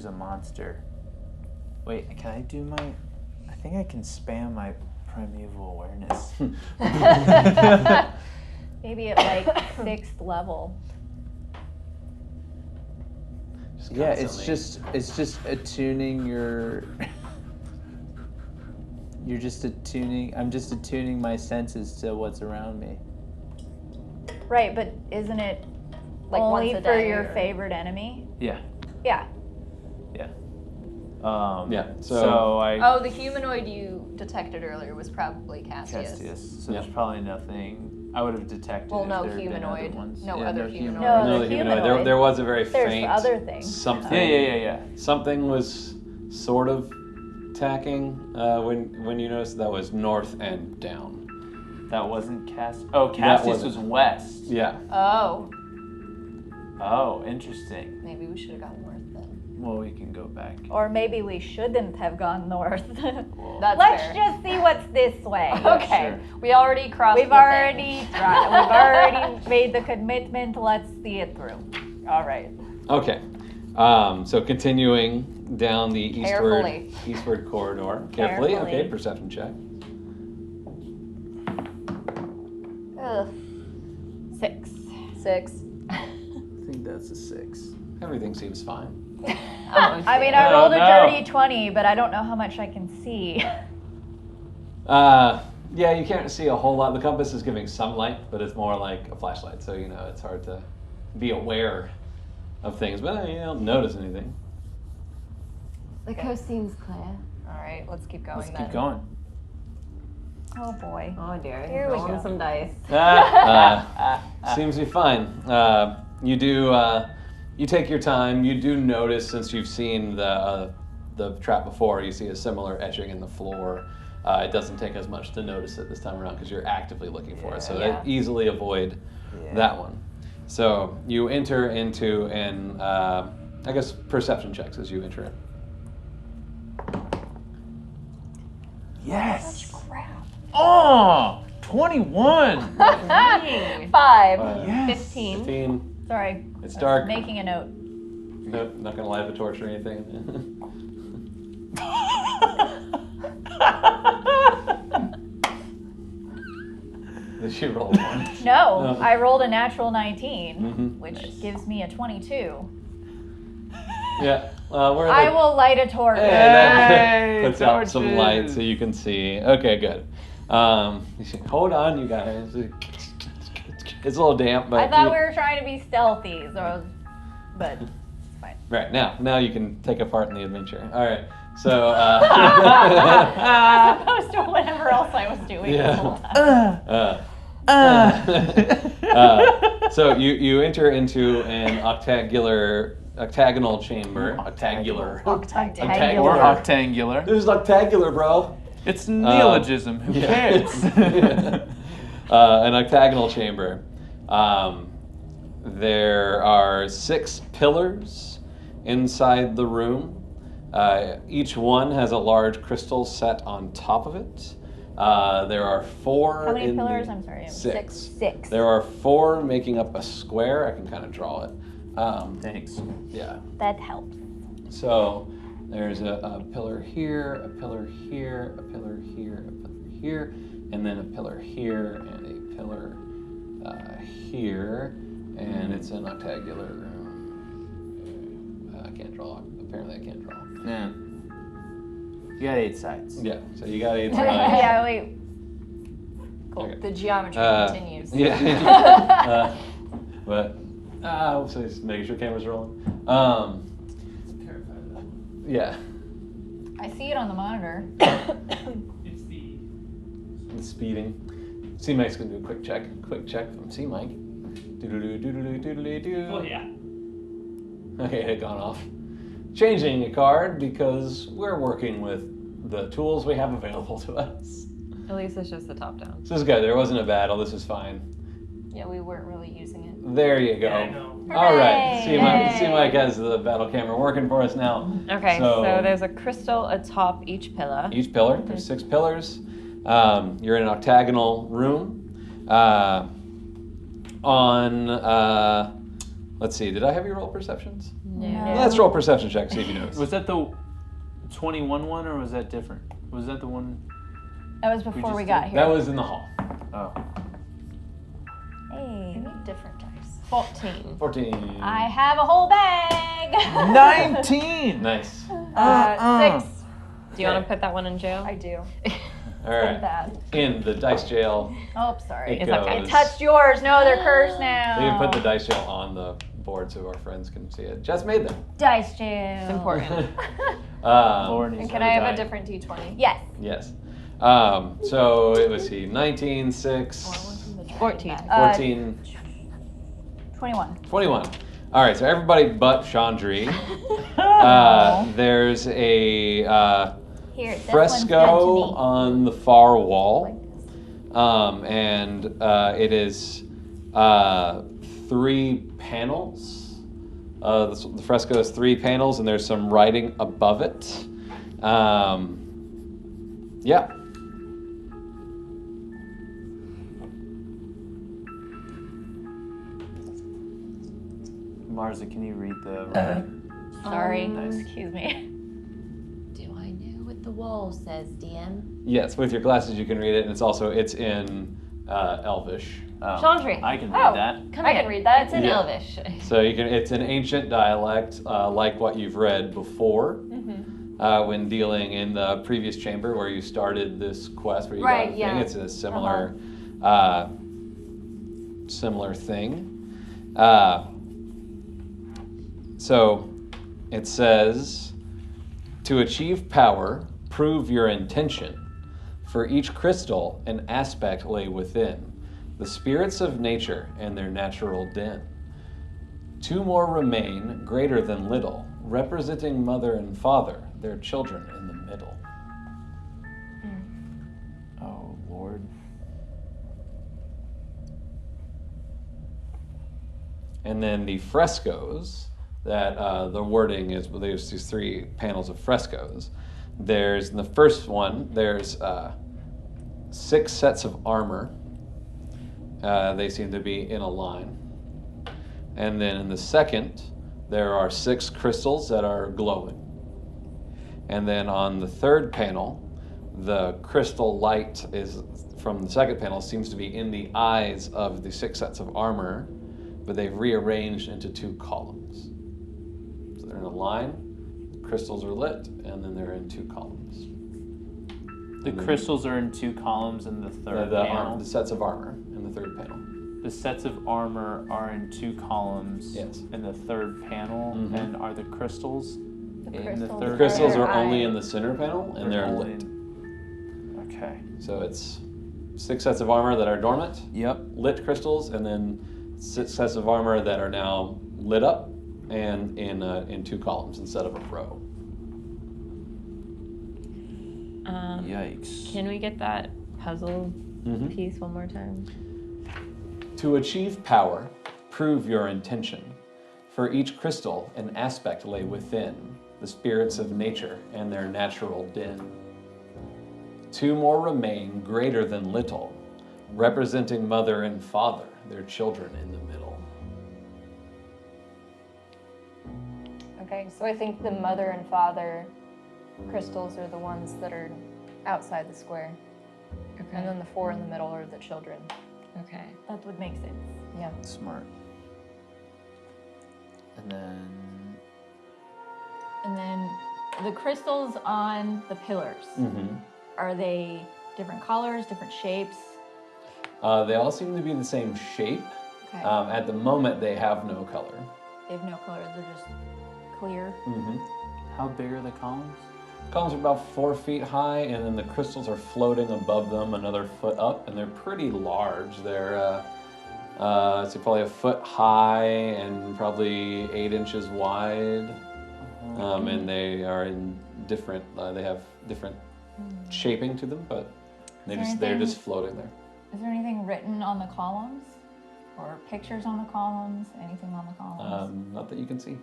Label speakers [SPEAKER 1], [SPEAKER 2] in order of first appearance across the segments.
[SPEAKER 1] there's a monster. Wait, can I do my... I think I can spam my primeval awareness.
[SPEAKER 2] Maybe at like 6th level.
[SPEAKER 1] Yeah, it's just attuning your... You're just attuning... I'm just attuning my senses to what's around me.
[SPEAKER 2] Right, but isn't it
[SPEAKER 3] Like
[SPEAKER 2] only
[SPEAKER 3] once a
[SPEAKER 2] for
[SPEAKER 3] day
[SPEAKER 2] your
[SPEAKER 3] or-
[SPEAKER 2] favorite enemy?
[SPEAKER 1] Yeah.
[SPEAKER 2] Yeah.
[SPEAKER 1] Yeah.
[SPEAKER 4] So
[SPEAKER 1] I...
[SPEAKER 3] Oh, the humanoid you detected earlier was probably Cassius.
[SPEAKER 1] So there's probably nothing... I would have detected
[SPEAKER 3] Well,
[SPEAKER 1] if
[SPEAKER 3] no
[SPEAKER 1] there had been
[SPEAKER 3] humanoid.
[SPEAKER 1] other ones.
[SPEAKER 3] No
[SPEAKER 1] Yeah,
[SPEAKER 3] other
[SPEAKER 1] no
[SPEAKER 3] humanoid.
[SPEAKER 2] No,
[SPEAKER 4] No,
[SPEAKER 2] the
[SPEAKER 4] the humanoid.
[SPEAKER 2] humanoid.
[SPEAKER 4] There was a very
[SPEAKER 2] There's
[SPEAKER 4] faint
[SPEAKER 2] other things.
[SPEAKER 4] something.
[SPEAKER 1] Yeah.
[SPEAKER 4] Something was sort of tacking when you noticed that was north and down.
[SPEAKER 1] That wasn't Cassius. Oh, Cassius was west.
[SPEAKER 4] Yeah.
[SPEAKER 3] Oh,
[SPEAKER 1] Oh, interesting.
[SPEAKER 3] maybe we should have gone north then.
[SPEAKER 1] Well, we can go back.
[SPEAKER 2] Or maybe we shouldn't have gone north.
[SPEAKER 3] That's
[SPEAKER 2] Let's
[SPEAKER 3] fair.
[SPEAKER 2] just see what's this way.
[SPEAKER 3] Okay, we already crossed.
[SPEAKER 2] We've
[SPEAKER 3] the
[SPEAKER 2] already
[SPEAKER 3] thing.
[SPEAKER 2] tried. We've already made the commitment. Let's see it through. All right.
[SPEAKER 4] Okay. So continuing down the
[SPEAKER 3] Carefully.
[SPEAKER 4] eastward corridor. Carefully.
[SPEAKER 2] Carefully.
[SPEAKER 4] Okay, perception check.
[SPEAKER 3] Ugh.
[SPEAKER 2] 6.
[SPEAKER 3] 6.
[SPEAKER 1] I think that's a 6.
[SPEAKER 4] Everything seems fine.
[SPEAKER 2] I mean, I rolled a dirty 20, but I don't know how much I can see.
[SPEAKER 4] Yeah, you can't see a whole lot. The compass is giving some light, but it's more like a flashlight, so it's hard to be aware of things. But you don't notice anything.
[SPEAKER 5] The coast seems clear.
[SPEAKER 3] All right, let's keep going
[SPEAKER 1] Let's
[SPEAKER 3] then.
[SPEAKER 1] keep going.
[SPEAKER 2] Oh boy.
[SPEAKER 5] Oh dear.
[SPEAKER 2] Here we
[SPEAKER 5] Rolling
[SPEAKER 2] go.
[SPEAKER 5] some dice.
[SPEAKER 4] Seems to be fine. You take your time. You do notice, since you've seen the trap before, you see a similar etching in the floor. It doesn't take as much to notice it this time around because you're actively looking for it, so
[SPEAKER 2] Yeah.
[SPEAKER 4] they easily avoid that one. So you enter into an, I guess, perception checks as you enter in.
[SPEAKER 1] Yes.
[SPEAKER 3] Crap.
[SPEAKER 1] Oh, 21.
[SPEAKER 3] 5.
[SPEAKER 1] Yes.
[SPEAKER 5] 15.
[SPEAKER 4] 15.
[SPEAKER 2] Sorry.
[SPEAKER 4] It's
[SPEAKER 2] I was
[SPEAKER 4] dark.
[SPEAKER 2] Making a note.
[SPEAKER 4] Nope, not gonna light a torch or anything. Did you roll one?
[SPEAKER 2] No, I rolled a natural 19,
[SPEAKER 4] Mhm.
[SPEAKER 2] which gives me a 22.
[SPEAKER 4] Yeah. Where are
[SPEAKER 2] I
[SPEAKER 4] they?
[SPEAKER 2] will light a torch.
[SPEAKER 4] Hey, that
[SPEAKER 1] Hey,
[SPEAKER 4] puts out some
[SPEAKER 1] torches.
[SPEAKER 4] light so you can see. Okay, good. Hold on, you guys. It's a little damp, but
[SPEAKER 2] I thought we were trying to be stealthy, but it's fine.
[SPEAKER 4] right now you can take a part in the adventure. All right. So
[SPEAKER 2] As opposed to whatever else I was doing
[SPEAKER 4] Yeah.
[SPEAKER 2] the whole time.
[SPEAKER 4] so you enter into an octagonal chamber. Octagular.
[SPEAKER 1] Or
[SPEAKER 2] Octagonal.
[SPEAKER 1] octangular.
[SPEAKER 4] This is octagular, bro.
[SPEAKER 1] It's neologism. Who cares?
[SPEAKER 4] An octagonal chamber. There are 6 pillars inside the room. Each one has a large crystal set on top of it. There are 4.
[SPEAKER 2] How many
[SPEAKER 4] in
[SPEAKER 2] pillars?
[SPEAKER 4] the-
[SPEAKER 2] I'm sorry.
[SPEAKER 4] 6.
[SPEAKER 2] 6.
[SPEAKER 4] There are 4 making up a square. I can kind of draw it.
[SPEAKER 1] Thanks.
[SPEAKER 4] Yeah.
[SPEAKER 2] That helps.
[SPEAKER 4] So there's a pillar here, a pillar here, a pillar here, a pillar here, and then a pillar here, and a pillar here, and it's an octagular room. I can't draw. Apparently, I can't draw.
[SPEAKER 1] Yeah. You got 8 sides.
[SPEAKER 4] Yeah. So you got 8 sides.
[SPEAKER 2] Yeah, wait.
[SPEAKER 3] Cool.
[SPEAKER 4] Okay.
[SPEAKER 3] The geometry continues.
[SPEAKER 4] Yeah. But so just making sure cameras are rolling. Yeah.
[SPEAKER 2] I see it on the monitor.
[SPEAKER 6] It's the
[SPEAKER 4] The speeding. C Mike's gonna do a quick check. Quick check from C Mike. Doodle-doo.
[SPEAKER 6] oh yeah.
[SPEAKER 4] Okay, it had gone off. Changing a card because we're working with the tools we have available to us.
[SPEAKER 5] At least it's just the top down.
[SPEAKER 4] So this is good. There wasn't a battle. This is fine.
[SPEAKER 3] Yeah, we weren't really using it.
[SPEAKER 4] There you go.
[SPEAKER 6] Yeah, I know.
[SPEAKER 4] All right. C
[SPEAKER 2] Hooray!
[SPEAKER 4] Mike has the battle camera working for us now.
[SPEAKER 5] Okay,
[SPEAKER 4] So-
[SPEAKER 5] so there's a crystal atop each pillar.
[SPEAKER 4] Each pillar. There's 6 pillars. You're in an octagonal room. On Let's see. Did I have you roll perceptions?
[SPEAKER 5] No.
[SPEAKER 4] Let's roll perception check. See if you notice.
[SPEAKER 1] Was that the 21 one, or was that different? Was that the one?
[SPEAKER 2] That was before we
[SPEAKER 1] just
[SPEAKER 2] got
[SPEAKER 1] did?
[SPEAKER 2] here.
[SPEAKER 4] That was in the hall.
[SPEAKER 1] Oh.
[SPEAKER 2] Hey.
[SPEAKER 3] Different dice.
[SPEAKER 5] 14.
[SPEAKER 4] 14.
[SPEAKER 2] I have a whole bag.
[SPEAKER 1] 19.
[SPEAKER 4] Nice.
[SPEAKER 3] 6.
[SPEAKER 5] Do you want to put that one in jail?
[SPEAKER 3] I do.
[SPEAKER 4] All right.
[SPEAKER 3] Bad.
[SPEAKER 4] In the dice jail.
[SPEAKER 2] Oh, sorry.
[SPEAKER 4] It
[SPEAKER 5] It's okay.
[SPEAKER 4] goes.
[SPEAKER 2] It touched yours. No, they're cursed now.
[SPEAKER 4] So you put the dice jail on the board so our friends can see it. Jess made them.
[SPEAKER 2] dice jail.
[SPEAKER 5] It's important.
[SPEAKER 1] Lauren needs
[SPEAKER 3] And can
[SPEAKER 1] another
[SPEAKER 3] I have
[SPEAKER 1] die.
[SPEAKER 3] a different d20?
[SPEAKER 2] Yes.
[SPEAKER 4] Yes. So it was 19, 6,
[SPEAKER 5] 14.
[SPEAKER 4] 14,
[SPEAKER 2] 21.
[SPEAKER 4] 21. All right, so everybody but Chandri. There's a
[SPEAKER 2] Here, this
[SPEAKER 4] fresco
[SPEAKER 2] one's
[SPEAKER 4] on the far wall. And it is 3 panels. The fresco has 3 panels, and there's some writing above it. Yeah.
[SPEAKER 1] Marza, can you read the writing?
[SPEAKER 2] Sorry.
[SPEAKER 1] Nice.
[SPEAKER 2] Excuse me.
[SPEAKER 7] Do I know what the wall says, DM?
[SPEAKER 4] Yes, with your glasses you can read it, and it's in Elvish.
[SPEAKER 1] Oh,
[SPEAKER 5] Chandri.
[SPEAKER 1] I can read that.
[SPEAKER 3] I can read that.
[SPEAKER 5] It's in
[SPEAKER 4] Yeah.
[SPEAKER 5] Elvish.
[SPEAKER 4] So it's an ancient dialect, like what you've read before, when dealing in the previous chamber where you started this quest, where you got a thing.
[SPEAKER 3] yeah.
[SPEAKER 4] It's a similar, similar thing. So it says, to achieve power, prove your intention. For each crystal, an aspect lay within, the spirits of nature and their natural den. 2 more remain, greater than little, representing mother and father, their children in the middle.
[SPEAKER 1] Oh, Lord.
[SPEAKER 4] And then the frescoes, that the wording is, well, there's these 3 panels of frescoes. There's, in the first one, there's 6 sets of armor. They seem to be in a line. And then in the second, there are 6 crystals that are glowing. And then on the third panel, the crystal light is from the second panel seems to be in the eyes of the 6 sets of armor, but they've rearranged into 2 columns. So they're in a line, the crystals are lit, and then they're in 2 columns.
[SPEAKER 1] The crystals are in 2 columns in the third panel.
[SPEAKER 4] The sets of armor in the third panel.
[SPEAKER 1] The sets of armor are in 2 columns
[SPEAKER 4] Yes.
[SPEAKER 1] in the third panel,
[SPEAKER 4] Mhm.
[SPEAKER 1] and are the crystals in the
[SPEAKER 3] crystals
[SPEAKER 1] third
[SPEAKER 4] The crystals
[SPEAKER 1] panel?
[SPEAKER 4] are only in the center panel, and they're
[SPEAKER 1] only
[SPEAKER 4] lit.
[SPEAKER 1] Okay.
[SPEAKER 4] So it's 6 sets of armor that are dormant,
[SPEAKER 1] Yep.
[SPEAKER 4] lit crystals, and then 6 sets of armor that are now lit up and in 2 columns instead of a row.
[SPEAKER 1] Yikes.
[SPEAKER 5] Can we get that puzzle
[SPEAKER 4] Mhm.
[SPEAKER 5] piece one more time?
[SPEAKER 4] To achieve power, prove your intention. For each crystal, an aspect lay within, the spirits of nature and their natural den. 2 more remain, greater than little, representing mother and father, their children in the middle.
[SPEAKER 3] Okay, so I think the mother and father crystals are the ones that are outside the square. And then the 4 in the middle are the children.
[SPEAKER 5] Okay.
[SPEAKER 2] That would make sense.
[SPEAKER 3] Yeah.
[SPEAKER 1] Smart. And then
[SPEAKER 2] And then the crystals on the pillars.
[SPEAKER 4] Mm-hmm.
[SPEAKER 2] Are they different colors, different shapes?
[SPEAKER 4] They all seem to be the same shape.
[SPEAKER 2] Okay.
[SPEAKER 4] At the moment, they have no color.
[SPEAKER 2] They have no color. They're just clear.
[SPEAKER 4] Mm-hmm.
[SPEAKER 1] how big are the columns?
[SPEAKER 4] Columns are about 4 feet high, and then the crystals are floating above them another foot up, and they're pretty large. They're so probably a foot high and probably 8 inches wide, and they are in different. They have different shaping to them, but they're
[SPEAKER 2] anything-
[SPEAKER 4] just floating there.
[SPEAKER 2] Is there anything written on the columns? Or pictures on the columns? Anything on the columns?
[SPEAKER 4] Not that you can see.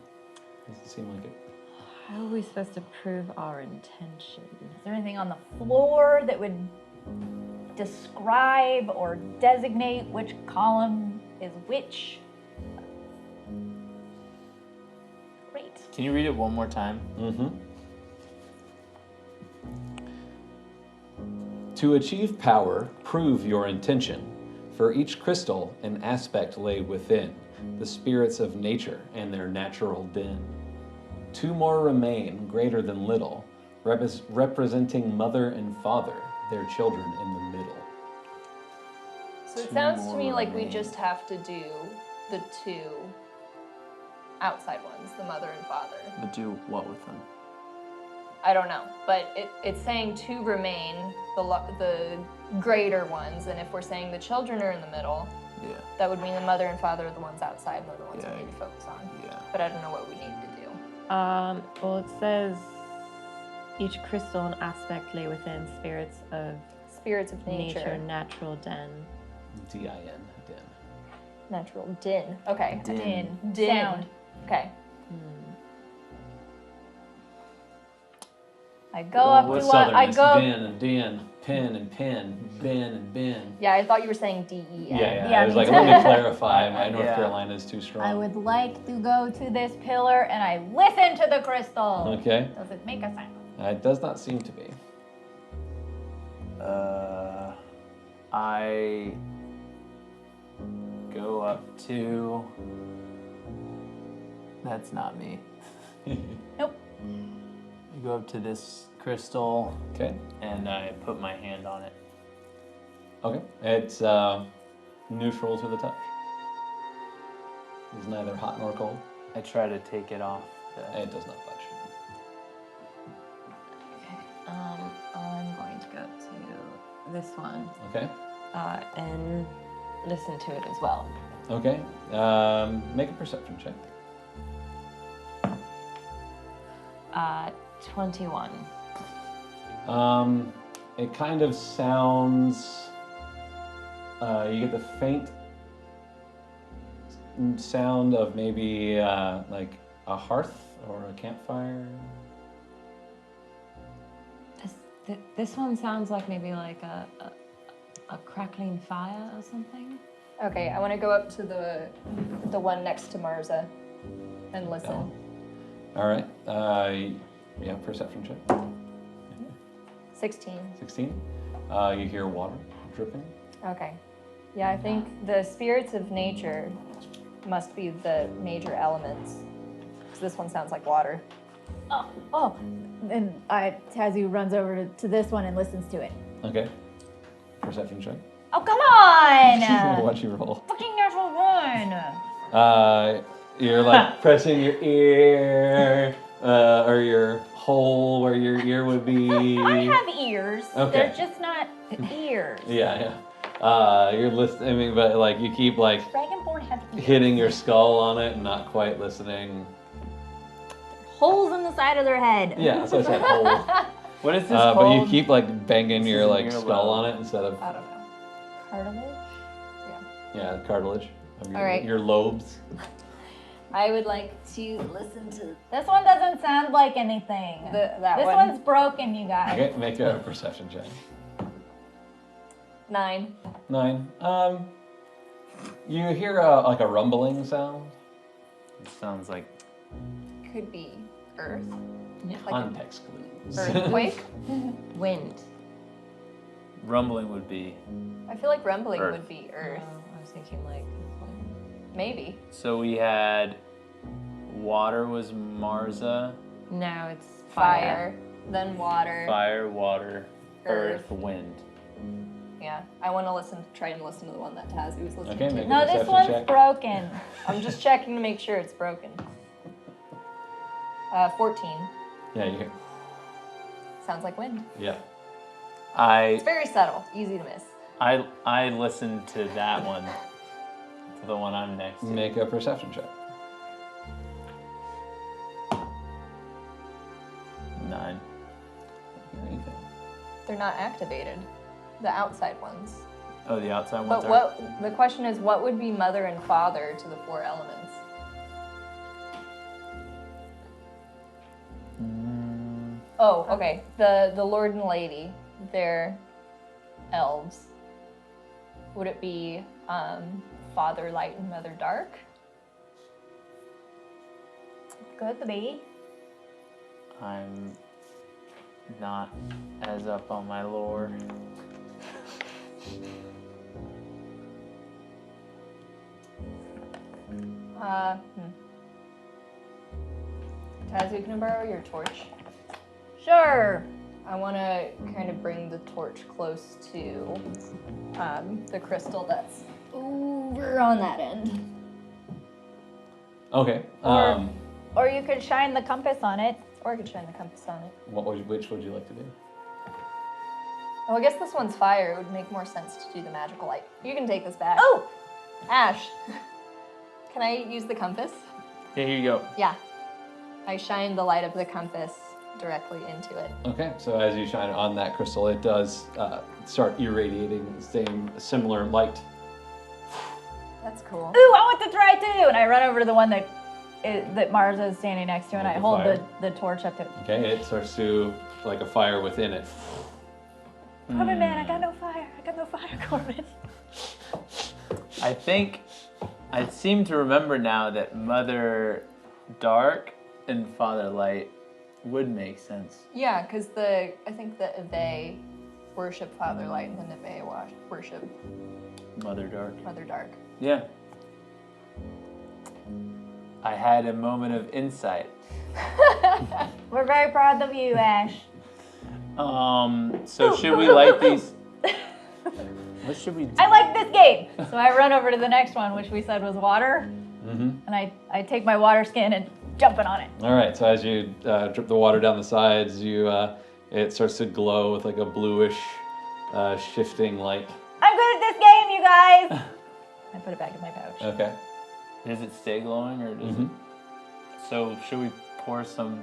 [SPEAKER 4] Doesn't seem like it.
[SPEAKER 5] How are we supposed to prove our intention?
[SPEAKER 2] Is there anything on the floor that would describe or designate which column is which?
[SPEAKER 1] Can you read it one more time?
[SPEAKER 4] Mm-hmm. To achieve power, prove your intention. For each crystal, an aspect lay within, the spirits of nature and their natural den. 2 more remain, greater than little, representing mother and father, their children in the middle.
[SPEAKER 3] So it
[SPEAKER 1] 2
[SPEAKER 3] sounds to
[SPEAKER 1] more
[SPEAKER 3] me like we
[SPEAKER 1] remain.
[SPEAKER 3] just have to do the 2 outside ones, the mother and father.
[SPEAKER 1] But do what with them?
[SPEAKER 3] I don't know, but it's saying 2 remain, the greater ones, and if we're saying the children are in the middle,
[SPEAKER 1] Yeah.
[SPEAKER 3] that would mean the mother and father are the ones outside, and they're the ones
[SPEAKER 1] Yeah.
[SPEAKER 3] we need to focus on.
[SPEAKER 1] Yeah.
[SPEAKER 3] But I don't know what we need to do.
[SPEAKER 5] Well, it says each crystal and aspect lay within spirits of
[SPEAKER 3] Spirits of nature.
[SPEAKER 5] natural den.
[SPEAKER 4] D-I-N, den.
[SPEAKER 3] Natural din. Okay.
[SPEAKER 1] Din.
[SPEAKER 3] Din.
[SPEAKER 2] Sound.
[SPEAKER 3] Okay. I go
[SPEAKER 4] Well,
[SPEAKER 3] up
[SPEAKER 4] with
[SPEAKER 3] to one. I
[SPEAKER 4] Southern, it's
[SPEAKER 3] go.
[SPEAKER 4] din and din, pin and pin, bin and bin.
[SPEAKER 3] Yeah, I thought you were saying D-E-N.
[SPEAKER 4] Yeah.
[SPEAKER 2] Yeah,
[SPEAKER 4] I was
[SPEAKER 2] me
[SPEAKER 4] like,
[SPEAKER 2] too.
[SPEAKER 4] let me clarify. My North
[SPEAKER 1] Yeah.
[SPEAKER 4] Carolina is too strong.
[SPEAKER 2] I would like to go to this pillar and I listen to the crystal.
[SPEAKER 4] Okay.
[SPEAKER 2] Does it make a sound?
[SPEAKER 4] It does not seem to be.
[SPEAKER 1] I go up to. That's not me.
[SPEAKER 2] Nope.
[SPEAKER 1] I go up to this crystal
[SPEAKER 4] Okay.
[SPEAKER 1] and I put my hand on it.
[SPEAKER 4] Okay. It's neutral to the touch. It's neither hot nor cold.
[SPEAKER 1] I try to take it off.
[SPEAKER 4] It does not budge.
[SPEAKER 5] I'm going to go to this one
[SPEAKER 4] Okay.
[SPEAKER 5] and listen to it as well.
[SPEAKER 4] Okay. Make a perception check.
[SPEAKER 5] 21.
[SPEAKER 4] It kind of sounds. You get the faint sound of maybe like a hearth or a campfire.
[SPEAKER 5] This one sounds like maybe like a crackling fire or something.
[SPEAKER 3] Okay, I want to go up to the one next to Marza and listen.
[SPEAKER 4] Oh. All right. Yeah, perception check.
[SPEAKER 3] 16.
[SPEAKER 4] 16. You hear water dripping.
[SPEAKER 3] Okay. Yeah, I think the spirits of nature must be the major elements. Because this one sounds like water.
[SPEAKER 2] Oh. And Tazu runs over to this one and listens to it.
[SPEAKER 4] Okay. Perception check.
[SPEAKER 2] Oh, come on!
[SPEAKER 4] What you roll?
[SPEAKER 2] Fucking natural one!
[SPEAKER 4] You're like pressing your ear or your hole where your ear would be.
[SPEAKER 2] I have ears.
[SPEAKER 4] Okay.
[SPEAKER 2] They're just not ears.
[SPEAKER 4] Yeah. You're listening. I mean, but like you keep like
[SPEAKER 2] Dragonborn have ears.
[SPEAKER 4] hitting your skull on it and not quite listening.
[SPEAKER 2] Holes in the side of their head.
[SPEAKER 4] Yeah, so I said hole.
[SPEAKER 1] What is this
[SPEAKER 4] But
[SPEAKER 1] called?
[SPEAKER 4] you keep like banging
[SPEAKER 1] This
[SPEAKER 4] your
[SPEAKER 1] is
[SPEAKER 4] like
[SPEAKER 1] ear
[SPEAKER 4] skull
[SPEAKER 1] lobe.
[SPEAKER 4] on it instead of
[SPEAKER 3] I don't know. Cartilage?
[SPEAKER 4] yeah cartilage of your,
[SPEAKER 3] All right.
[SPEAKER 4] your lobes.
[SPEAKER 3] I would like to listen to
[SPEAKER 2] This one doesn't sound like anything.
[SPEAKER 3] that
[SPEAKER 2] this
[SPEAKER 3] one.
[SPEAKER 2] one's broken, you guys.
[SPEAKER 4] Okay, make a perception check.
[SPEAKER 3] 9.
[SPEAKER 4] 9. You hear like a rumbling sound.
[SPEAKER 1] It sounds like
[SPEAKER 3] Could be earth. Like
[SPEAKER 4] Context clues.
[SPEAKER 3] earthquake.
[SPEAKER 5] Wind.
[SPEAKER 1] rumbling would be.
[SPEAKER 3] I feel like rumbling
[SPEAKER 1] Earth.
[SPEAKER 3] would be earth.
[SPEAKER 5] I was thinking like
[SPEAKER 3] Maybe.
[SPEAKER 1] So we had water was Marza,
[SPEAKER 5] no, it's
[SPEAKER 3] Fire. Then water.
[SPEAKER 1] fire, water,
[SPEAKER 3] Earth.
[SPEAKER 1] earth, wind.
[SPEAKER 3] Yeah. I want to try and listen to the one that Tazu was listening
[SPEAKER 4] Okay,
[SPEAKER 3] to.
[SPEAKER 4] make a
[SPEAKER 2] No, this
[SPEAKER 4] perception
[SPEAKER 2] one's
[SPEAKER 4] check.
[SPEAKER 2] broken.
[SPEAKER 3] I'm just checking to make sure it's broken. 14.
[SPEAKER 4] Yeah, you hear.
[SPEAKER 3] Sounds like wind.
[SPEAKER 4] Yeah.
[SPEAKER 3] It's very subtle. Easy to miss.
[SPEAKER 1] I listened to that one, to the one I'm next to.
[SPEAKER 4] Make a perception check.
[SPEAKER 1] 9.
[SPEAKER 4] Hear anything?
[SPEAKER 3] They're not activated. The outside ones.
[SPEAKER 1] Oh, the outside ones
[SPEAKER 3] But
[SPEAKER 1] are.
[SPEAKER 3] the question is, what would be mother and father to the 4 elements? Oh, okay. The Lord and Lady, they're elves. Would it be Father Light and Mother Dark?
[SPEAKER 2] Could be.
[SPEAKER 1] I'm not as up on my lore.
[SPEAKER 3] Tazu, can I borrow your torch?
[SPEAKER 2] Sure.
[SPEAKER 3] I want to kind of bring the torch close to the crystal that's over on that end.
[SPEAKER 4] Okay.
[SPEAKER 2] Or you could shine the compass on it.
[SPEAKER 3] Or I could shine the compass on it.
[SPEAKER 4] Which would you like to do?
[SPEAKER 3] Well, I guess this one's fire. It would make more sense to do the magical light. You can take this back.
[SPEAKER 2] Oh!
[SPEAKER 3] Ash, can I use the compass?
[SPEAKER 1] Yeah, here you go.
[SPEAKER 3] Yeah. I shine the light of the compass directly into it.
[SPEAKER 4] Okay, so as you shine it on that crystal, it does start irradiating the similar light.
[SPEAKER 3] That's cool.
[SPEAKER 2] Ooh, I want to try too! And I run over to the one that Marza is standing next to, and
[SPEAKER 4] Like
[SPEAKER 2] I
[SPEAKER 4] a
[SPEAKER 2] hold
[SPEAKER 4] fire?
[SPEAKER 2] the torch up to it.
[SPEAKER 4] Okay, it starts to like a fire within it.
[SPEAKER 2] Corbin, man, I got no fire. I got no fire, Corbin.
[SPEAKER 1] I think I seem to remember now that Mother Dark and Father Light would make sense.
[SPEAKER 3] Yeah, because I think the Eve worship Father Light and the Neve worship
[SPEAKER 1] Mother Dark.
[SPEAKER 3] Mother Dark.
[SPEAKER 1] Yeah. I had a moment of insight.
[SPEAKER 2] We're very proud of you, Ash.
[SPEAKER 1] So should we light these? What should we do?
[SPEAKER 2] I like this game! So I run over to the next one, which we said was water.
[SPEAKER 4] Mm-hmm.
[SPEAKER 2] And I take my water skin and jump it on it.
[SPEAKER 4] All right, so as you drip the water down the sides, it starts to glow with like a bluish, shifting light.
[SPEAKER 2] I'm good at this game, you guys! I put it back in my pouch.
[SPEAKER 4] Okay.
[SPEAKER 1] Does it stay glowing or does it? So should we pour some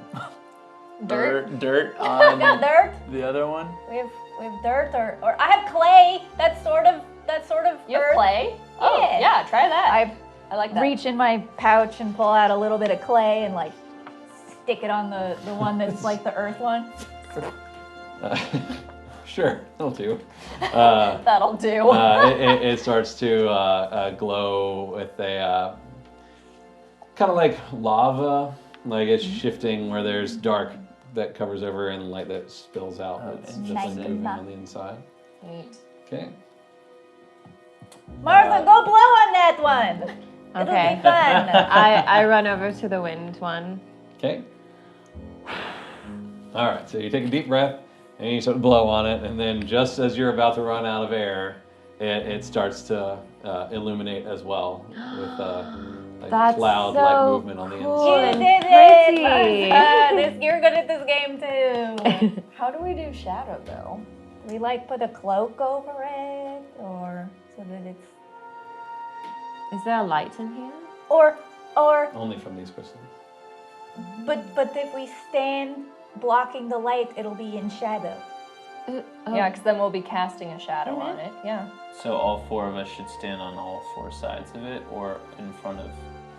[SPEAKER 1] dirt on
[SPEAKER 2] Got dirt?
[SPEAKER 1] the other one?
[SPEAKER 2] We have dirt or I have clay. That's sort of
[SPEAKER 3] You have
[SPEAKER 2] earth.
[SPEAKER 3] clay? Oh,
[SPEAKER 2] Yeah.
[SPEAKER 3] yeah, try that.
[SPEAKER 2] I
[SPEAKER 3] like that.
[SPEAKER 2] reach in my pouch and pull out a little bit of clay and like stick it on the one that's like the earth one.
[SPEAKER 4] Sure, that'll do.
[SPEAKER 3] That'll do.
[SPEAKER 4] It starts to glow with a kind of like lava, like it's shifting where there's dark that covers over and light that spills out. It's just like moving on the inside.
[SPEAKER 3] Neat.
[SPEAKER 4] Okay.
[SPEAKER 2] Martha, go blow on that one. It'll
[SPEAKER 5] Okay.
[SPEAKER 2] be fun.
[SPEAKER 5] I run over to the wind one.
[SPEAKER 4] Okay. All right, so you take a deep breath and you sort of blow on it, and then just as you're about to run out of air, it starts to illuminate as well with like
[SPEAKER 5] That's
[SPEAKER 4] cloud-like
[SPEAKER 5] so
[SPEAKER 4] movement on the
[SPEAKER 5] cool.
[SPEAKER 2] You
[SPEAKER 4] inside.
[SPEAKER 2] did it,
[SPEAKER 5] Pretty.
[SPEAKER 2] Martha. You're good at this game too.
[SPEAKER 3] How do we do shadow, though?
[SPEAKER 2] We like put a cloak over it, or so that it's,
[SPEAKER 5] Is there a light in here?
[SPEAKER 2] or,
[SPEAKER 4] Only from these crystals.
[SPEAKER 2] but if we stand blocking the light, it'll be in shadow.
[SPEAKER 3] Yeah, because then we'll be casting a shadow on it. Yeah.
[SPEAKER 1] So all four of us should stand on all four sides of it or in front of...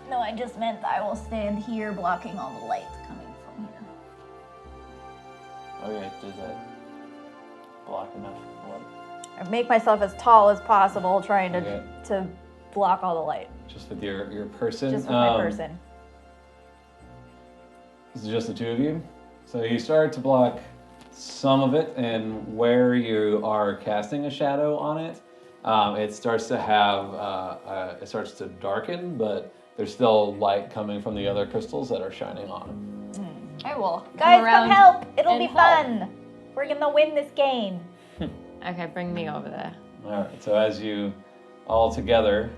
[SPEAKER 2] No, I just meant I will stand here blocking all the light coming from here.
[SPEAKER 1] Okay, does that block enough light?
[SPEAKER 2] I make myself as tall as possible, trying
[SPEAKER 4] Okay.
[SPEAKER 2] to block all the light.
[SPEAKER 4] Just with your person.
[SPEAKER 2] Just with my person.
[SPEAKER 4] This is just the two of you. So you start to block some of it, and where you are casting a shadow on it, it starts to have, it starts to darken, but there's still light coming from the other crystals that are shining on it.
[SPEAKER 3] I will
[SPEAKER 2] Guys,
[SPEAKER 3] around
[SPEAKER 2] come help! It'll
[SPEAKER 3] and
[SPEAKER 2] be
[SPEAKER 3] help.
[SPEAKER 2] fun. We're gonna win this game.
[SPEAKER 5] Okay, bring me over there.
[SPEAKER 4] All right, so as you all together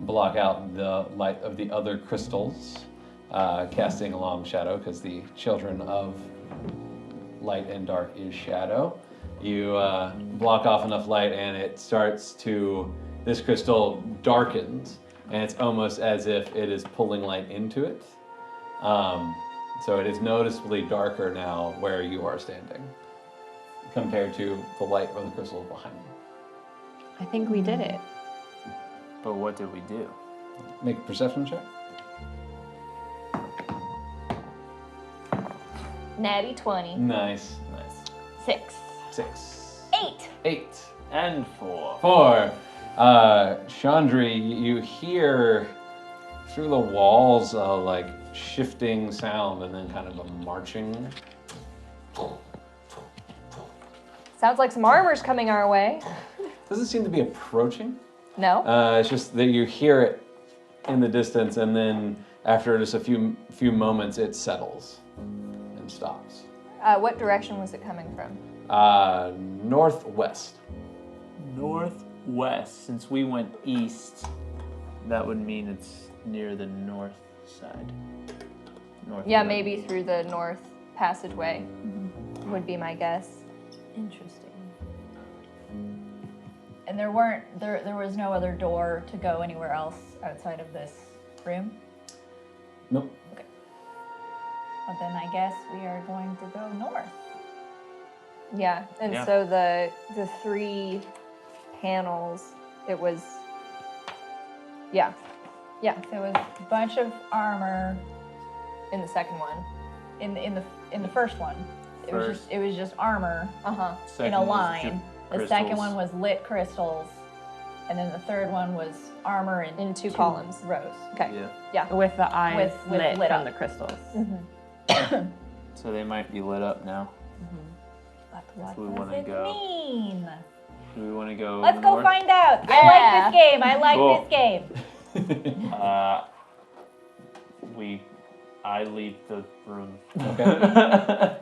[SPEAKER 4] block out the light of the other crystals, casting a long shadow, because the children of light and dark is shadow. You block off enough light and it starts to, this crystal darkens, and it's almost as if it is pulling light into it. So it is noticeably darker now where you are standing compared to the light of the crystals behind you.
[SPEAKER 5] I think we did it.
[SPEAKER 1] But what did we do?
[SPEAKER 4] Make a perception check.
[SPEAKER 3] Natty 20.
[SPEAKER 4] Nice.
[SPEAKER 1] Nice.
[SPEAKER 4] 6.
[SPEAKER 2] 8.
[SPEAKER 4] 8.
[SPEAKER 1] And 4.
[SPEAKER 4] 4. Chandri, you hear through the walls like shifting sound and then kind of a marching.
[SPEAKER 3] Sounds like some armor's coming our way.
[SPEAKER 4] Doesn't seem to be approaching.
[SPEAKER 3] No?
[SPEAKER 4] It's just that you hear it in the distance, and then after just a few moments, it settles and stops.
[SPEAKER 3] What direction was it coming from?
[SPEAKER 4] Northwest.
[SPEAKER 1] Northwest. Since we went east, that would mean it's near the north side. North
[SPEAKER 3] Yeah,
[SPEAKER 1] of-
[SPEAKER 3] maybe through the north passageway would be my guess.
[SPEAKER 2] Interesting. And there was no other door to go anywhere else outside of this room?
[SPEAKER 4] Nope.
[SPEAKER 2] Well, then I guess we are going to go north.
[SPEAKER 3] Yeah, and
[SPEAKER 1] Yeah.
[SPEAKER 3] so the 3 panels, it was, yeah,
[SPEAKER 2] There was a bunch of armor
[SPEAKER 3] in the second one.
[SPEAKER 2] in the first one. It was just armor
[SPEAKER 3] Uh-huh.
[SPEAKER 2] in
[SPEAKER 1] Second
[SPEAKER 2] a
[SPEAKER 1] was
[SPEAKER 2] line. The
[SPEAKER 1] crystals.
[SPEAKER 2] second one was lit crystals, and then the third one was armor in
[SPEAKER 3] two columns.
[SPEAKER 2] rows.
[SPEAKER 3] Okay.
[SPEAKER 1] Yeah.
[SPEAKER 5] With the eyes
[SPEAKER 2] With
[SPEAKER 5] lit
[SPEAKER 2] lit
[SPEAKER 5] from
[SPEAKER 2] up.
[SPEAKER 5] the crystals.
[SPEAKER 1] So they might be lit up now.
[SPEAKER 2] But what
[SPEAKER 1] we
[SPEAKER 2] does
[SPEAKER 1] wanna
[SPEAKER 2] it
[SPEAKER 1] go.
[SPEAKER 2] mean?
[SPEAKER 1] Do we want to go?
[SPEAKER 2] Let's go
[SPEAKER 1] north?
[SPEAKER 2] find out.
[SPEAKER 3] Yeah.
[SPEAKER 2] I like this game. I like
[SPEAKER 1] Cool.
[SPEAKER 2] this game.
[SPEAKER 1] I leave the room.
[SPEAKER 4] Okay.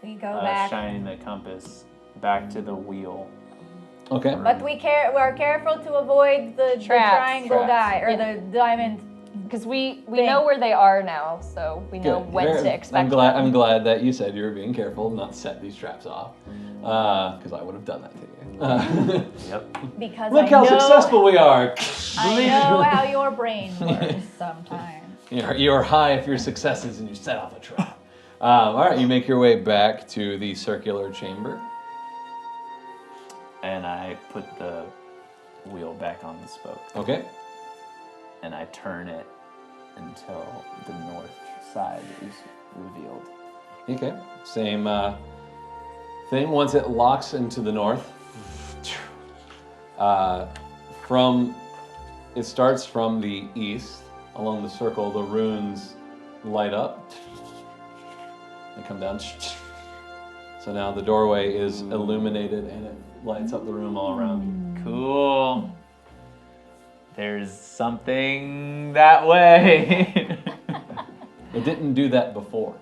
[SPEAKER 2] We go back,
[SPEAKER 1] Shining the compass back to the wheel.
[SPEAKER 4] Okay.
[SPEAKER 2] but we're careful to avoid the
[SPEAKER 3] Traps.
[SPEAKER 2] triangle
[SPEAKER 4] Traps.
[SPEAKER 2] guy or
[SPEAKER 3] Yeah.
[SPEAKER 2] the diamond.
[SPEAKER 3] Because we
[SPEAKER 2] Thing.
[SPEAKER 3] know where they are now, so we know
[SPEAKER 4] Good.
[SPEAKER 3] when to expect
[SPEAKER 4] I'm glad that you said you were being careful, not set these traps off, because I would have done that to you.
[SPEAKER 1] Yep.
[SPEAKER 2] Because
[SPEAKER 4] Look
[SPEAKER 2] I
[SPEAKER 4] how
[SPEAKER 2] know,
[SPEAKER 4] successful we are.
[SPEAKER 2] I know how your brain works sometimes.
[SPEAKER 4] You're high if your successes and you set off a trap. All right, you make your way back to the circular chamber.
[SPEAKER 1] And I put the wheel back on the spoke,
[SPEAKER 4] Okay.
[SPEAKER 1] and I turn it until the north side is revealed.
[SPEAKER 4] Okay. Same thing. Once it locks into the north, it starts from the east along the circle. The runes light up and come down. So now the doorway is illuminated and it lights up the room all around.
[SPEAKER 1] Cool. There's something that way.
[SPEAKER 4] It didn't do that before.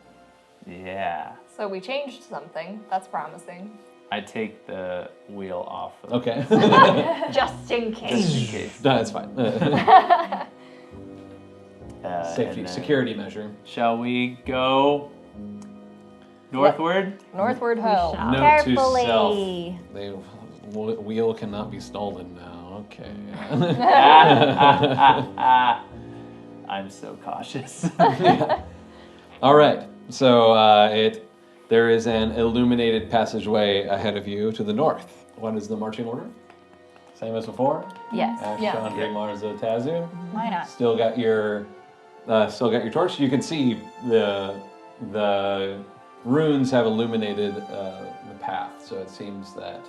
[SPEAKER 1] Yeah.
[SPEAKER 3] So we changed something. That's promising.
[SPEAKER 1] I take the wheel off of
[SPEAKER 4] Okay.
[SPEAKER 3] Just in case.
[SPEAKER 1] just in case.
[SPEAKER 4] No, it's fine. Safety,
[SPEAKER 1] and then
[SPEAKER 4] security measure.
[SPEAKER 1] Shall we go northward?
[SPEAKER 3] Northward ho.
[SPEAKER 4] Note
[SPEAKER 2] Carefully.
[SPEAKER 4] to self. The wheel cannot be stolen now. Okay.
[SPEAKER 1] I'm so cautious.
[SPEAKER 4] All right. So there is an illuminated passageway ahead of you to the north. What is the marching order? Same as before.
[SPEAKER 2] Yes.
[SPEAKER 4] Ash,
[SPEAKER 3] Yeah.
[SPEAKER 4] Chandra, Marza, Tazu.
[SPEAKER 2] Why not?
[SPEAKER 4] Still got your torch. You can see the runes have illuminated the path, so it seems that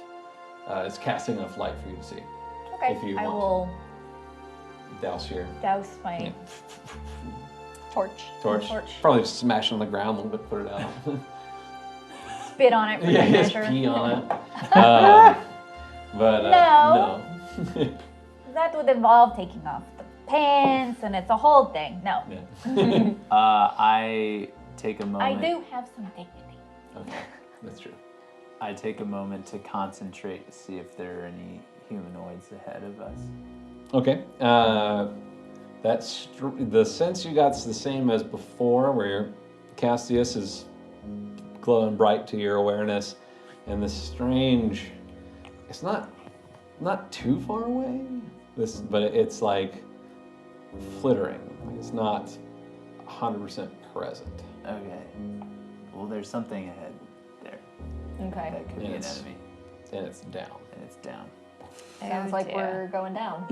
[SPEAKER 4] it's casting enough light for you to see.
[SPEAKER 2] Okay.
[SPEAKER 4] If you
[SPEAKER 2] I
[SPEAKER 4] want.
[SPEAKER 2] will
[SPEAKER 4] Douse your
[SPEAKER 2] douse my
[SPEAKER 3] Torch.
[SPEAKER 4] torch.
[SPEAKER 2] Torch.
[SPEAKER 4] Probably just smash it on the ground a little bit, put it out.
[SPEAKER 2] spit on it for
[SPEAKER 4] Yeah,
[SPEAKER 2] good
[SPEAKER 4] just
[SPEAKER 2] measure.
[SPEAKER 4] pee on it. But
[SPEAKER 2] No.
[SPEAKER 4] no.
[SPEAKER 2] That would involve taking off the pants, and it's a whole thing. No.
[SPEAKER 4] Yeah.
[SPEAKER 1] I take a
[SPEAKER 2] I
[SPEAKER 1] moment.
[SPEAKER 2] do have some dignity.
[SPEAKER 4] Okay, that's true.
[SPEAKER 1] I take a moment to concentrate to see if there are any humanoids ahead of us.
[SPEAKER 4] Okay. The sense you got's the same as before, where your Castius is glowing bright to your awareness, and this strange. It's not too far away. But it's like flittering. Like it's not 100% present.
[SPEAKER 1] Okay. Well, there's something ahead there
[SPEAKER 3] Okay.
[SPEAKER 1] that could be an
[SPEAKER 4] Yes.
[SPEAKER 1] enemy,
[SPEAKER 4] And it's down.
[SPEAKER 1] and it's down.
[SPEAKER 3] Sounds like we're going down.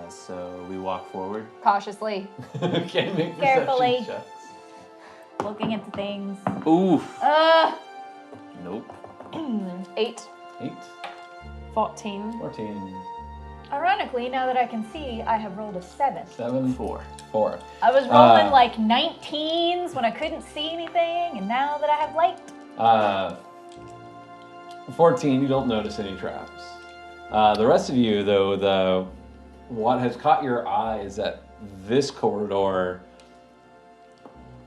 [SPEAKER 1] So we walk forward.
[SPEAKER 3] Cautiously.
[SPEAKER 4] Okay, make
[SPEAKER 2] Carefully.
[SPEAKER 4] perception checks.
[SPEAKER 2] looking into things.
[SPEAKER 1] Oof. Nope.
[SPEAKER 3] 8.
[SPEAKER 4] 8,
[SPEAKER 5] 14.
[SPEAKER 4] 14.
[SPEAKER 2] Ironically, now that I can see, I have rolled a 7.
[SPEAKER 4] 7,
[SPEAKER 1] 4.
[SPEAKER 4] 4.
[SPEAKER 2] I was rolling like 19s when I couldn't see anything, and now that I have light.
[SPEAKER 4] 14, you don't notice any traps. The rest of you, though, what has caught your eye is that this corridor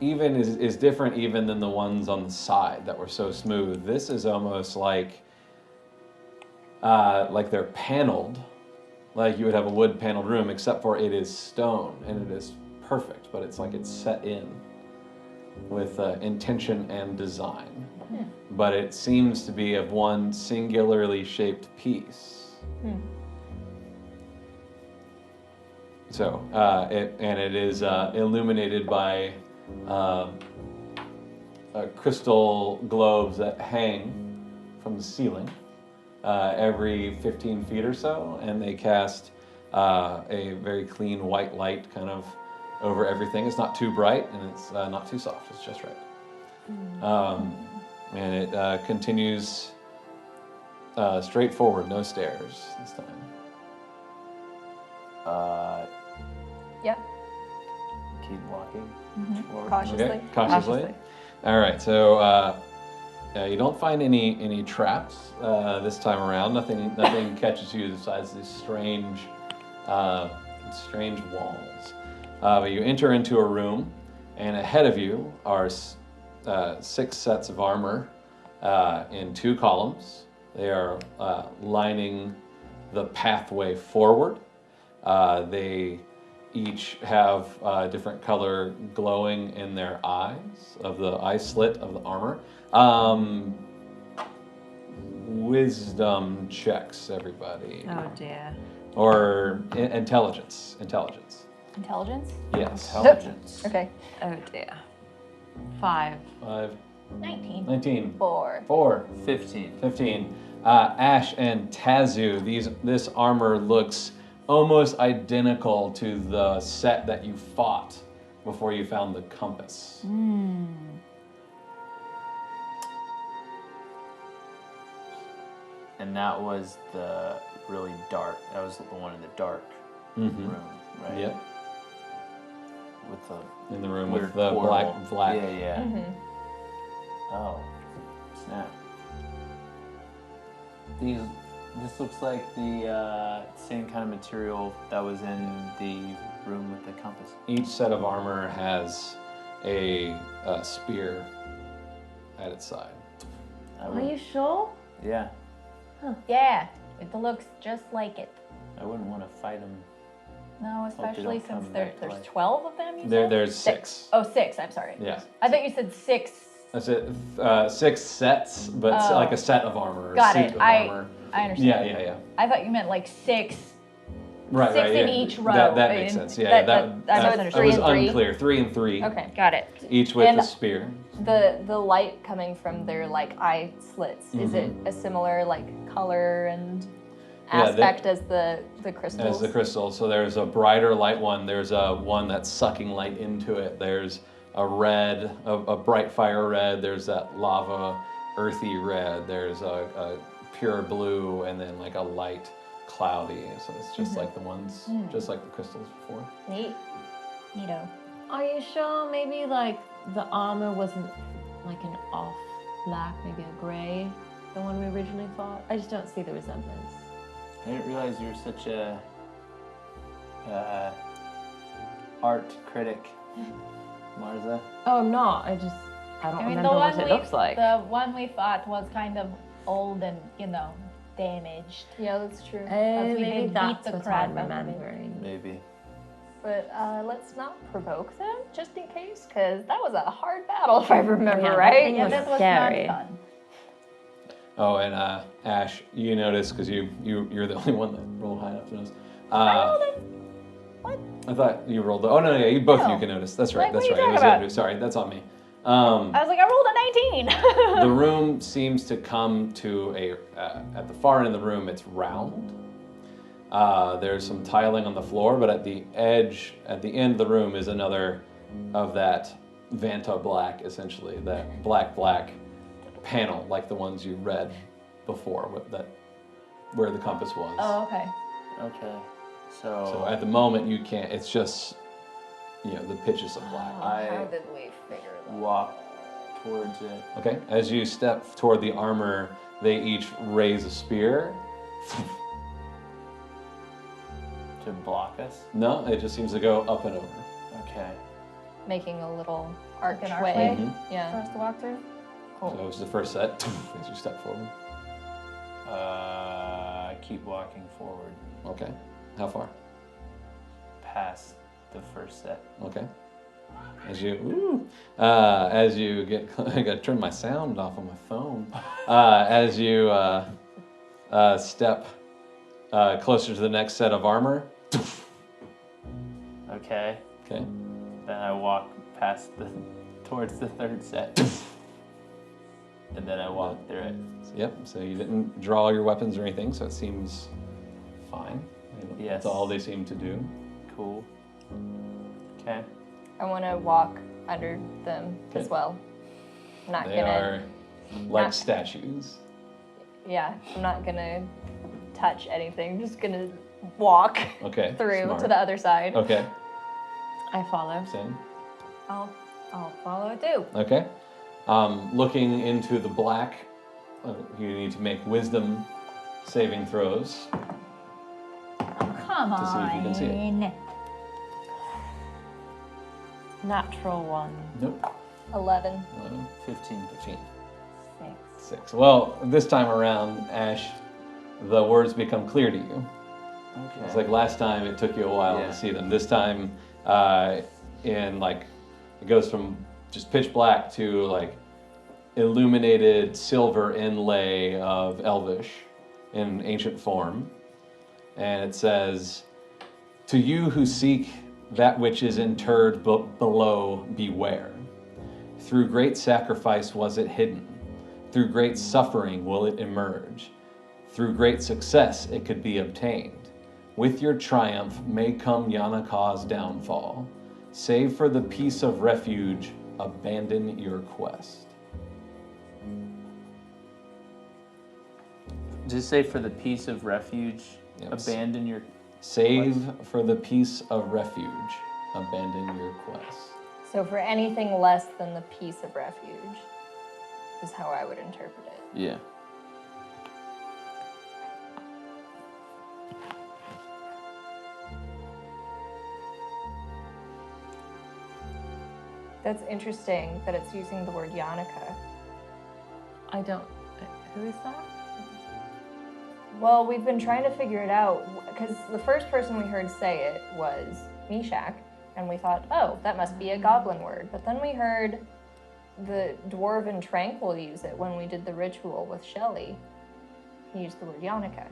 [SPEAKER 4] even is different even than the ones on the side that were so smooth. This is almost like they're paneled, like you would have a wood paneled room, except for it is stone and it is perfect, but it's like it's set in with intention and design. But it seems to be of one singularly shaped piece. So, it is illuminated by crystal globes that hang from the ceiling every 15 feet or so, and they cast a very clean white light kind of over everything. It's not too bright and it's not too soft, it's just right. And it continues straight forward, no stairs this time.
[SPEAKER 3] Yep.
[SPEAKER 1] Keep walking. forward.
[SPEAKER 3] Cautiously.
[SPEAKER 4] Okay, cautiously. All right, so you don't find any traps this time around. Nothing catches you besides these strange walls. But you enter into a room, and ahead of you are 6 sets of armor in 2 columns. They are lining the pathway forward. They each have different color glowing in their eyes of the eye slit of the armor. Wisdom checks, everybody.
[SPEAKER 5] Oh dear.
[SPEAKER 4] Or intelligence.
[SPEAKER 2] Intelligence?
[SPEAKER 4] Yes.
[SPEAKER 1] Intelligence.
[SPEAKER 3] Okay.
[SPEAKER 5] Oh dear. 5.
[SPEAKER 4] 5.
[SPEAKER 2] 19.
[SPEAKER 4] 19.
[SPEAKER 3] 4.
[SPEAKER 4] 4.
[SPEAKER 1] 15.
[SPEAKER 4] 15. Ash and Tazu, this armor looks almost identical to the set that you fought before you found the compass.
[SPEAKER 1] And that was the really dark. That was the one in the dark room, right?
[SPEAKER 4] Yep.
[SPEAKER 1] With the
[SPEAKER 4] In the room
[SPEAKER 1] weird
[SPEAKER 4] with the
[SPEAKER 1] portal.
[SPEAKER 4] black.
[SPEAKER 1] Yeah, yeah.
[SPEAKER 3] Mm-hmm.
[SPEAKER 1] Oh, snap. This looks like the same kind of material that was in the room with the compass.
[SPEAKER 4] Each set of armor has a spear at its side.
[SPEAKER 5] Are you sure?
[SPEAKER 1] Yeah,
[SPEAKER 2] Yeah, it looks just like it.
[SPEAKER 1] I wouldn't want to fight him.
[SPEAKER 2] No, especially
[SPEAKER 1] don't
[SPEAKER 2] since
[SPEAKER 1] come
[SPEAKER 2] there's
[SPEAKER 1] back to life.
[SPEAKER 2] 12 of them, you said?
[SPEAKER 4] There's 6.
[SPEAKER 2] Oh, 6, I'm sorry.
[SPEAKER 4] Yeah.
[SPEAKER 2] I thought you said 6.
[SPEAKER 4] That's it. 6 sets, but it's
[SPEAKER 2] Oh.
[SPEAKER 4] like a set of armor.
[SPEAKER 2] Got
[SPEAKER 4] a
[SPEAKER 2] it.
[SPEAKER 4] suit of armor.
[SPEAKER 2] I understand.
[SPEAKER 4] Yeah.
[SPEAKER 2] I thought you meant like 6.
[SPEAKER 4] Right,
[SPEAKER 2] 6 in
[SPEAKER 4] yeah.
[SPEAKER 2] each row.
[SPEAKER 4] That makes sense. Yeah,
[SPEAKER 2] that
[SPEAKER 4] that
[SPEAKER 2] was
[SPEAKER 4] was
[SPEAKER 3] 3 and 3?
[SPEAKER 4] unclear. 3 and 3.
[SPEAKER 3] Okay.
[SPEAKER 2] Got it.
[SPEAKER 4] Each with
[SPEAKER 3] And
[SPEAKER 4] a spear.
[SPEAKER 3] The light coming from their like eye slits, is it a similar like color and
[SPEAKER 4] Yeah,
[SPEAKER 3] aspect as the crystals?
[SPEAKER 4] As the crystal. So there's a brighter light one. There's a one that's sucking light into it. There's a red, a bright fire red. There's that lava, earthy red. There's a pure blue, and then like a light cloudy. So it's just like the ones, just like the crystals before.
[SPEAKER 3] Neat.
[SPEAKER 2] Neato.
[SPEAKER 5] Are you sure maybe like the armor wasn't like an off black, maybe a gray, the one we originally fought? I just don't see the resemblance.
[SPEAKER 1] I didn't realize you were such a art critic, Marza.
[SPEAKER 5] Oh, I'm not. I don't remember what it looks like.
[SPEAKER 2] The one we fought was kind of old and, damaged.
[SPEAKER 3] Yeah, that's true.
[SPEAKER 2] we
[SPEAKER 5] Maybe
[SPEAKER 2] did beat
[SPEAKER 5] that's
[SPEAKER 2] the
[SPEAKER 5] what
[SPEAKER 2] crap
[SPEAKER 5] I'm
[SPEAKER 2] out of it.
[SPEAKER 5] remembering.
[SPEAKER 1] Maybe.
[SPEAKER 3] But let's not provoke them, just in case, because that was a hard battle, if I remember
[SPEAKER 5] Yeah, that
[SPEAKER 3] right.
[SPEAKER 5] thing
[SPEAKER 2] Yeah,
[SPEAKER 5] was
[SPEAKER 2] that was
[SPEAKER 5] scary.
[SPEAKER 2] not fun.
[SPEAKER 4] Oh, and Ash, you notice because you're the only one that rolled high enough to notice.
[SPEAKER 2] I rolled it. What?
[SPEAKER 4] I thought you rolled. Oh no, you both
[SPEAKER 2] No.
[SPEAKER 4] you can notice. That's right.
[SPEAKER 2] Like, what
[SPEAKER 4] That's
[SPEAKER 2] are you
[SPEAKER 4] right. It was
[SPEAKER 2] talking
[SPEAKER 4] Andrew.
[SPEAKER 2] about?
[SPEAKER 4] Sorry, that's on me.
[SPEAKER 2] I was like, I rolled a 19.
[SPEAKER 4] The room seems to come to at the far end of the room, it's round. There's some tiling on the floor, but at the end of the room is another of that Vanta black, essentially, that black panel, like the ones you read before, where the compass was.
[SPEAKER 2] Oh, okay.
[SPEAKER 1] Okay.
[SPEAKER 4] So at the moment you can't. It's just the pitches of black.
[SPEAKER 3] How did we figure that?
[SPEAKER 1] Walk towards it.
[SPEAKER 4] Okay. As you step toward the armor, they each raise a spear.
[SPEAKER 1] To block us?
[SPEAKER 4] No, it just seems to go up and over.
[SPEAKER 1] Okay.
[SPEAKER 3] Making a little
[SPEAKER 2] Like an
[SPEAKER 3] archway.
[SPEAKER 2] archway?
[SPEAKER 4] Mhm.
[SPEAKER 2] For
[SPEAKER 3] Yeah.
[SPEAKER 2] us to walk through?
[SPEAKER 4] So it's the first set as you step forward.
[SPEAKER 1] Keep walking forward
[SPEAKER 4] Okay. How far?
[SPEAKER 1] past the first set.
[SPEAKER 4] Okay. As you get, I gotta turn my sound off on my phone. As you step closer to the next set of armor.
[SPEAKER 1] Okay.
[SPEAKER 4] Okay.
[SPEAKER 1] Then I walk towards the third set. And then I walk through it.
[SPEAKER 4] Yep. So you didn't draw your weapons or anything, so it seems fine.
[SPEAKER 1] Yes.
[SPEAKER 4] That's all they seem to do.
[SPEAKER 1] Cool. Okay.
[SPEAKER 3] I want to walk under them as
[SPEAKER 4] Okay.
[SPEAKER 3] well. I'm not
[SPEAKER 4] They
[SPEAKER 3] gonna.
[SPEAKER 4] are like
[SPEAKER 3] not-
[SPEAKER 4] statues.
[SPEAKER 3] Yeah, I'm not gonna touch anything. I'm just gonna walk
[SPEAKER 4] Okay.
[SPEAKER 3] through
[SPEAKER 4] smart.
[SPEAKER 3] to the other side.
[SPEAKER 4] Okay.
[SPEAKER 5] I follow.
[SPEAKER 4] Same.
[SPEAKER 2] I'll follow too.
[SPEAKER 4] Okay. Looking into the black, you need to make wisdom saving throws.
[SPEAKER 2] Come
[SPEAKER 4] To see if you can see it.
[SPEAKER 2] on.
[SPEAKER 5] Natural 1.
[SPEAKER 4] Nope.
[SPEAKER 3] 11.
[SPEAKER 4] 11,
[SPEAKER 1] 15.
[SPEAKER 4] 15,
[SPEAKER 2] 6.
[SPEAKER 4] 6. Well, this time around, Ash, the words become clear to you.
[SPEAKER 1] Okay.
[SPEAKER 4] It's like last time it took you a while
[SPEAKER 1] Yeah.
[SPEAKER 4] to see them. This time, it goes from just pitch black to like illuminated silver inlay of Elvish in ancient form. And it says, "To you who seek that which is interred below, beware. Through great sacrifice was it hidden. Through great suffering will it emerge. Through great success it could be obtained. With your triumph may come Yanaka's downfall. Save for the peace of refuge, abandon your quest."
[SPEAKER 1] Just say for the peace of refuge,
[SPEAKER 4] Yep.
[SPEAKER 1] abandon your.
[SPEAKER 4] Save for the peace of refuge, abandon your quest.
[SPEAKER 3] So for anything less than the peace of refuge is how I would interpret it.
[SPEAKER 1] Yeah.
[SPEAKER 3] That's interesting that it's using the word Yanaka.
[SPEAKER 5] I don't. Who is that?
[SPEAKER 3] Well, we've been trying to figure it out because the first person we heard say it was Meshach, and we thought, oh, that must be a goblin word. But then we heard the dwarven Tranquil use it when we did the ritual with Shelley. He used the word Yanaka.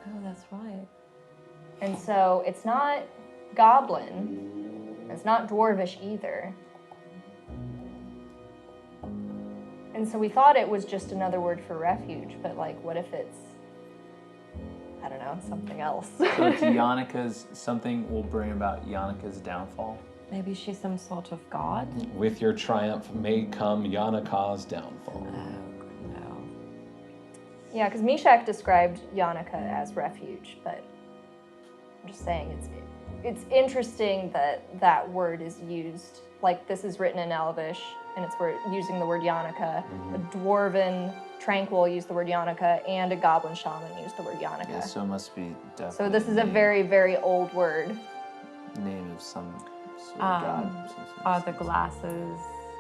[SPEAKER 5] Oh, that's right.
[SPEAKER 3] And so it's not goblin, it's not dwarvish either. And so we thought it was just another word for refuge, but like, what if it's, I don't know, something else?
[SPEAKER 1] So it's Yanaka's, something will bring about Yanaka's downfall.
[SPEAKER 5] Maybe she's some sort of god?
[SPEAKER 4] With your triumph may come Yanaka's downfall.
[SPEAKER 5] Oh, no.
[SPEAKER 3] Yeah, because Meshach described Yanaka as refuge, but I'm just saying it's interesting that that word is used. Like this is written in Elvish, and it's using the word Yanaka. A dwarven Tranquil used the word Yanaka, and a goblin shaman used the word Yanaka.
[SPEAKER 1] Yeah, so it must be definitely.
[SPEAKER 3] So this is a very, very old word.
[SPEAKER 1] name of some sort of god.
[SPEAKER 5] Are the glasses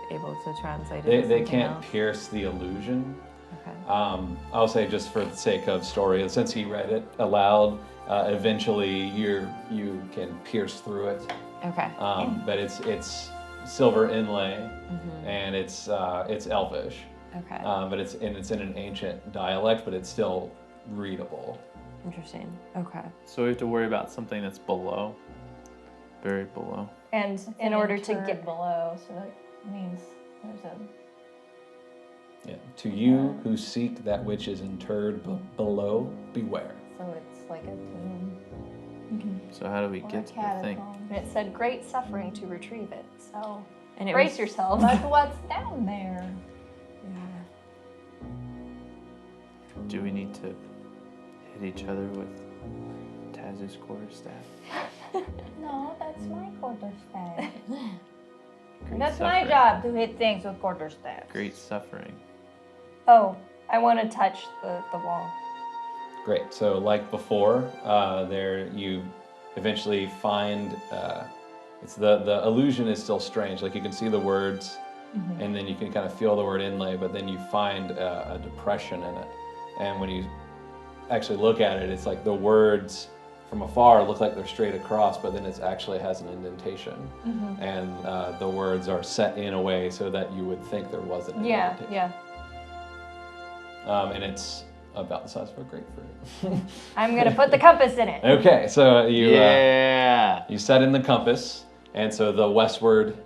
[SPEAKER 5] able to translate it?
[SPEAKER 4] They
[SPEAKER 5] to something
[SPEAKER 4] can't
[SPEAKER 5] else?
[SPEAKER 4] pierce the illusion.
[SPEAKER 5] Okay.
[SPEAKER 4] I'll say just for the sake of story, since he read it aloud, eventually you can pierce through it.
[SPEAKER 5] Okay.
[SPEAKER 4] But it's silver inlay,
[SPEAKER 5] Mm-hmm.
[SPEAKER 4] and it's Elvish.
[SPEAKER 5] Okay.
[SPEAKER 4] But it's in an ancient dialect, but it's still readable.
[SPEAKER 5] Interesting. Okay.
[SPEAKER 1] So we have to worry about something that's below, buried below.
[SPEAKER 3] And in order to
[SPEAKER 2] Interred
[SPEAKER 3] get
[SPEAKER 2] below, so that means there's a.
[SPEAKER 4] Yeah. To you who seek that which is interred below, beware.
[SPEAKER 3] so it's like a tomb.
[SPEAKER 1] So how do we
[SPEAKER 2] Or
[SPEAKER 1] get
[SPEAKER 2] a
[SPEAKER 1] to the thing?
[SPEAKER 2] catacomb.
[SPEAKER 3] And it said great suffering to retrieve it. So
[SPEAKER 5] And it
[SPEAKER 3] brace
[SPEAKER 5] was,
[SPEAKER 3] yourself.
[SPEAKER 2] But what's down there?
[SPEAKER 5] Yeah.
[SPEAKER 1] Do we need to hit each other with has his quarterstaff.
[SPEAKER 2] No, that's my quarterstaff.
[SPEAKER 1] Great
[SPEAKER 2] That's my
[SPEAKER 1] suffering.
[SPEAKER 2] job to hit things with quarterstaffs.
[SPEAKER 1] Great suffering.
[SPEAKER 3] Oh, I want to touch the wall.
[SPEAKER 4] Great. So, like before, there you eventually find. It's the illusion is still strange. Like you can see the words, and then you can kind of feel the word inlay, but then you find a depression in it. And when you actually look at it, it's like the words from afar look like they're straight across, but then it actually has an indentation. And the words are set in a way so that you would think there wasn't an indentation.
[SPEAKER 3] Yeah.
[SPEAKER 4] And it's about the size of a grapefruit.
[SPEAKER 3] I'm gonna put the compass in it.
[SPEAKER 4] Okay, so you
[SPEAKER 1] Yeah.
[SPEAKER 4] you set in the compass, and so the westward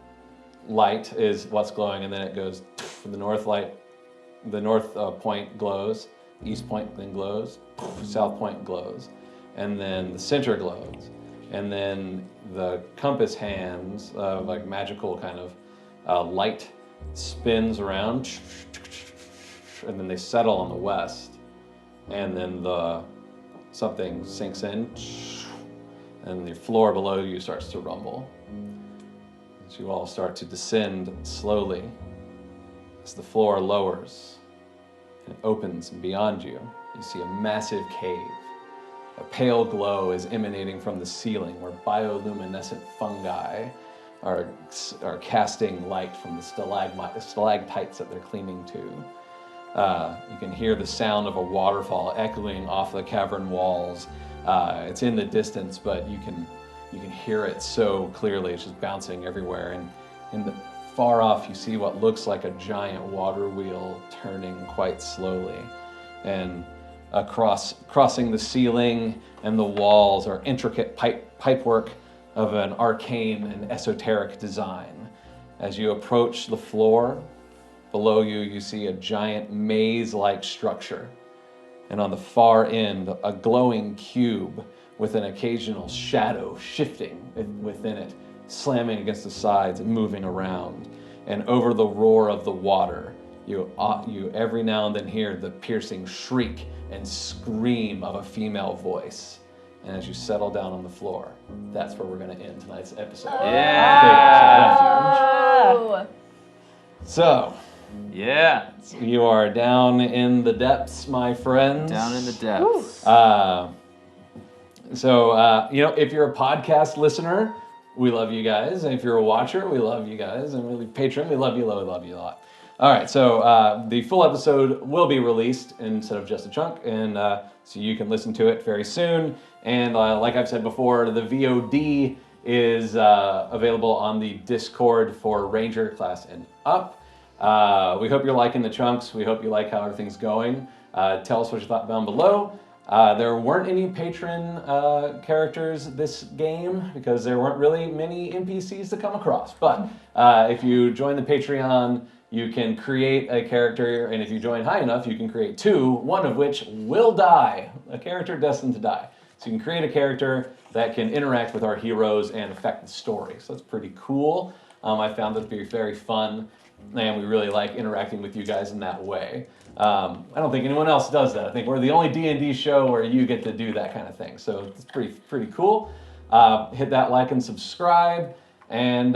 [SPEAKER 4] light is what's glowing, and then it goes the north light, the north point glows, east point then glows, south point glows, and then the center glows, and then the compass hands, like magical kind of light, spins around, and then they settle on the west, and then something sinks in, and the floor below you starts to rumble. As you all start to descend slowly, as the floor lowers and opens, and beyond you, you see a massive cave. A pale glow is emanating from the ceiling where bioluminescent fungi are casting light from the stalactites that they're clinging to. You can hear the sound of a waterfall echoing off the cavern walls. It's in the distance, but you can hear it so clearly. It's just bouncing everywhere. And in the far off, you see what looks like a giant water wheel turning quite slowly. And crossing the ceiling and the walls are intricate pipework of an arcane and esoteric design. As you approach the floor, below you, you see a giant maze-like structure. And on the far end, a glowing cube with an occasional shadow shifting within it, slamming against the sides and moving around. And over the roar of the water, you every now and then hear the piercing shriek and scream of a female voice. And as you settle down on the floor, that's where we're going to end tonight's episode.
[SPEAKER 1] Yeah.
[SPEAKER 4] Fables of Refuge.
[SPEAKER 2] Oh.
[SPEAKER 4] So,
[SPEAKER 1] Yeah.
[SPEAKER 4] you are down in the depths, my friends.
[SPEAKER 1] Down in the depths.
[SPEAKER 4] If you're a podcast listener, we love you guys. And if you're a watcher, we love you guys. And really, patron, we love you a lot. All right, so the full episode will be released instead of just a chunk, and so you can listen to it very soon. And like I've said before, the VOD is available on the Discord for Ranger class and up. We hope you're liking the chunks. We hope you like how everything's going. Tell us what you thought down below. There weren't any patron characters this game because there weren't really many NPCs to come across. But if you join the Patreon, you can create a character, and if you join high enough, you can create two, one of which will die, a character destined to die. So you can create a character that can interact with our heroes and affect the story. So that's pretty cool. I found that to be very fun, and we really like interacting with you guys in that way. I don't think anyone else does that. I think we're the only D&D show where you get to do that kind of thing. So it's pretty cool. Hit that like and subscribe, and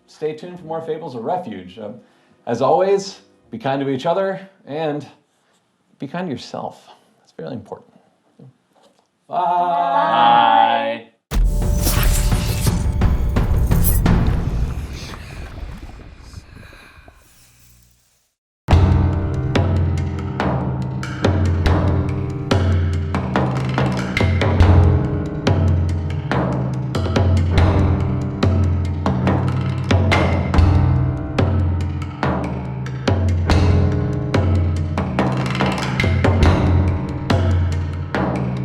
[SPEAKER 4] stay tuned for more Fables of Refuge. As always, be kind to each other and be kind to yourself. That's very important. Bye.